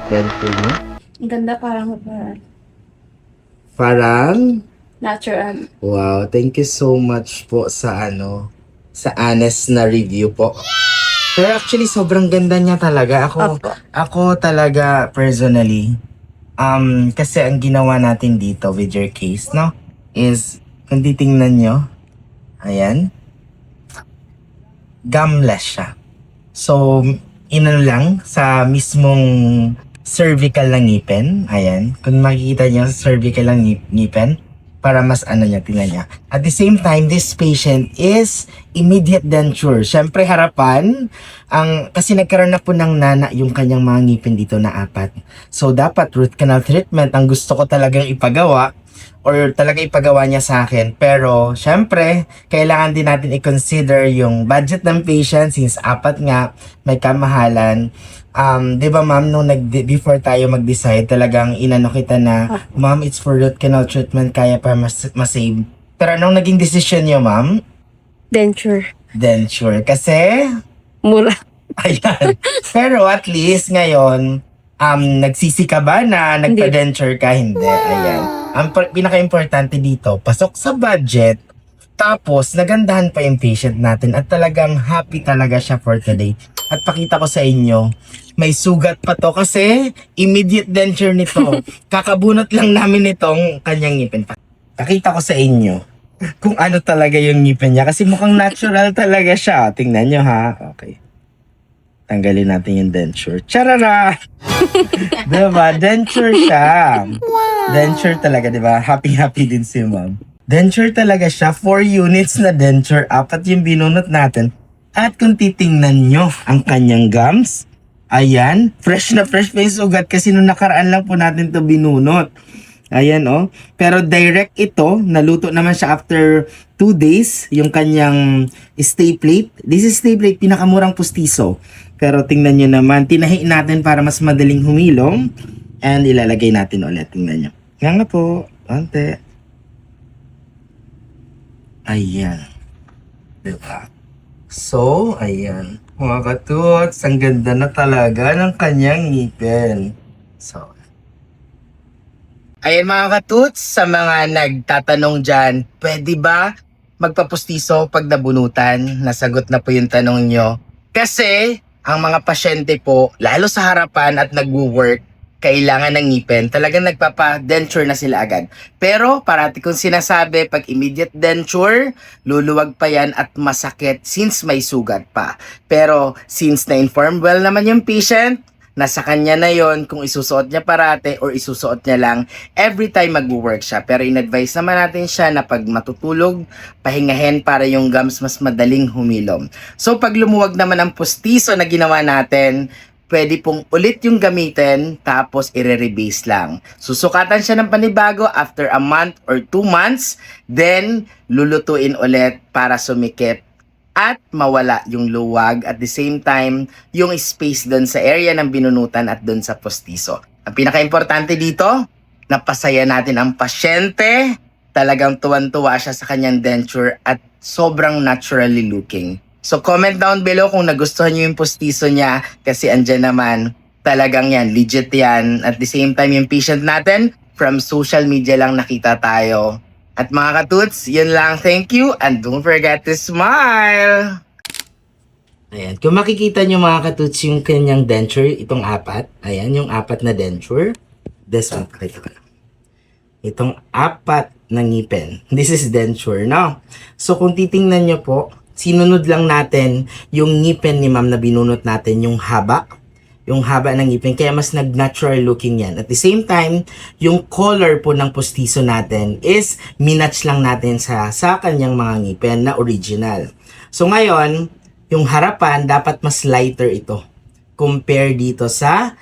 denture niyo? Ang ganda, parang Parang, natural. wow, thank you so much po sa sa honest na review po. Pero actually, sobrang ganda niya talaga. Opo. Ako talaga, personally, kasi ang ginawa natin dito with your case, no, is, kung titingnan nyo, ayan, gumless siya. So, inano lang sa mismong cervical ng ngipin. Ayan. Kung makikita niyo sa cervical ng ngipin, para mas niya, tingnan niya. At the same time, this patient is immediate denture. Siyempre, harapan, kasi nagkaroon na po ng nana yung kanyang mga ngipin dito na 4. So, dapat root canal treatment ang gusto ko talagang ipagawa or talaga ipagawa niya sa akin. Pero, syempre, kailangan din natin i-consider yung budget ng patient since 4 nga, may kamahalan. Di ba ma'am, before tayo mag-decide, talagang inano kita na, ma'am, it's for root canal treatment, kaya pa mas-save. Pero anong naging decision niyo, ma'am? Denture. Denture. Kasi, Mura. ayan. Pero at least ngayon, nagsisi ka ba na nagpa-denture ka? Hindi. Ayan. Ang pinaka-importante dito, pasok sa budget, tapos nagandahan pa yung patient natin at talagang happy talaga siya for today. At pakita ko sa inyo, may sugat pa to kasi immediate denture nito. Kakabunot lang namin itong kanyang ngipin. Pakita ko sa inyo kung ano talaga yung ngipin niya kasi mukhang natural talaga siya. Tingnan nyo ha. Okay. Tanggalin natin yung denture. Charara! Diba? Denture siya. Denture talaga, diba? Happy din si ma'am. Denture talaga siya. 4 units na denture. 4 yung binunot natin. At kung titingnan nyo ang kanyang gums, ayan, fresh na fresh pa yung sugat kasi nung nakaraan lang po natin to binunot. Ayan, oh. Pero direct ito, naluto naman siya after 2 days, yung kanyang stay plate. This is stay plate, pinakamurang pustiso. Pero tingnan nyo naman, tinahi natin para mas madaling humilom. And ilalagay natin ulit, tingnan nyo. Nga po, konti. Ayan. Diba? So, ayan. Mga katuts, ang ganda na talaga ng kanyang ngipin. So, ayan mga katuts, sa mga nagtatanong dyan, pwede ba magpapustiso pag nabunutan? Nasagot na po yung tanong nyo. Kasi, ang mga pasyente po, lalo sa harapan at nagwo-work, kailangan ng ngipin, talagang nagpapa-denture na sila agad. Pero, parati kong sinasabi, pag immediate denture, luluwag pa yan at masakit since may sugat pa. Pero, since na-inform well naman yung patient, nasa kanya na yon kung isusuot niya parate or isusuot niya lang every time mag-work siya. Pero in-advise naman natin siya na pag matutulog, pahingahin para yung gums mas madaling humilom. So pag lumuwag naman ang pustiso na ginawa natin, pwede pong ulit yung gamitin tapos i-rebase lang. Susukatan siya ng panibago after a month or 2 months, then lulutuin ulit para sumikip at mawala yung luwag at the same time yung space doon sa area ng binunutan at doon sa postiso. Ang pinaka-importante dito, napasaya natin ang pasyente, talagang tuwan-tuwa siya sa kanyang denture at sobrang naturally looking. So comment down below kung nagustuhan nyo yung postiso niya kasi andyan naman talagang yan, legit yan. At the same time yung patient natin, from social media lang nakita tayo. At mga katuts, yun lang. Thank you and don't forget to smile! Ayan. Kung makikita nyo mga katuts yung kanyang denture, itong 4. Ayan, yung 4 na denture. This one, pakita ko na. Itong 4 na ngipin. This is denture, no? So kung titingnan nyo po, sinunod lang natin yung ngipin ni ma'am na binunot natin, yung haba ng ngipin, kaya mas nag-natural looking yan. At the same time, yung color po ng postiso natin is minatch lang natin sa kanyang mga ngipin na original. So ngayon, yung harapan, dapat mas lighter ito compare dito sa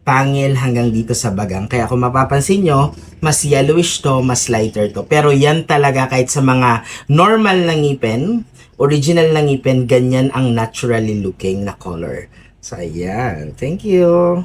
pangil hanggang dito sa bagang. Kaya kung mapapansin nyo, mas yellowish to, mas lighter to. Pero yan talaga kahit sa mga normal na ngipin, original na ngipin, ganyan ang naturally looking na color. So, ayan. Thank you.